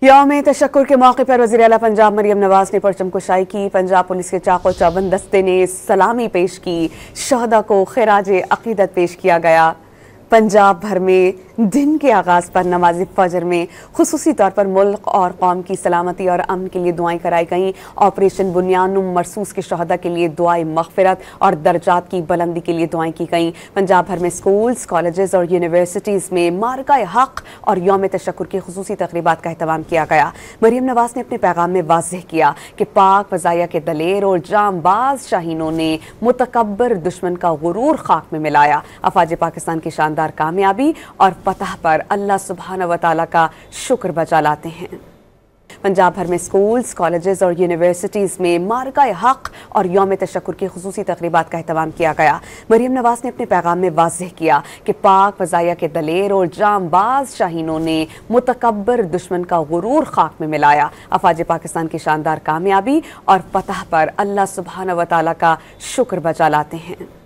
यौम तशक्कुर के मौके पर वज़ीर आला पंजाब मरियम नवाज ने परचम कुशाई की। पंजाब पुलिस के चाको चौबंद दस्ते ने सलामी पेश की। शहदा को खिराज अकीदत पेश किया गया। पंजाब भर में दिन के आगाज़ पर नमाज फजर में खुसूसी तौर पर मुल्क और कौम की सलामती और अमन के लिए दुआएं कराई गईं। ऑपरेशन बुनियानुम मरसूस के शहदा के लिए दुआएं मग़फ़िरत और दर्जात की बुलंदी के लिए दुआएं की गईं। पंजाब भर में स्कूल्स, कॉलेजेस और यूनिवर्सिटीज़ में मारका हक़ और यौम तशक्कुर की खुसूसी तक़रीबात का अहतमाम किया गया। मरियम नवाज ने अपने पैगाम में वाज़ेह किया कि पाक फ़ज़ाइया के दलेर और जांबाज शाहीनों ने मुतकब्बर दुश्मन का गुरूर खाक में मिलाया। अफ़वाज पाकिस्तान की शानदार कामयाबी और फतह पर अल्लाह सुब्हानहू व तआला का शुक्र बजा लाते हैं। पंजाब भर में स्कूल्स, कॉलेजेस और यूनिवर्सिटीज़ में मारका हक़ और यौम तशक्कुर की खुसूसी तक़रीबात का अहतमाम किया गया। मरियम नवाज ने अपने पैगाम में वाज़ेह किया कि पाक फ़ज़ाइया के दलेर और जांबाज शाहीनों ने मुतकब्बर दुश्मन का गुरूर खाक में मिलाया। अफ़वाज पाकिस्तान की शानदार कामयाबी और फतह पर अल्लाह सुब्हानहू व तआला का शुक्र बजा लाते हैं।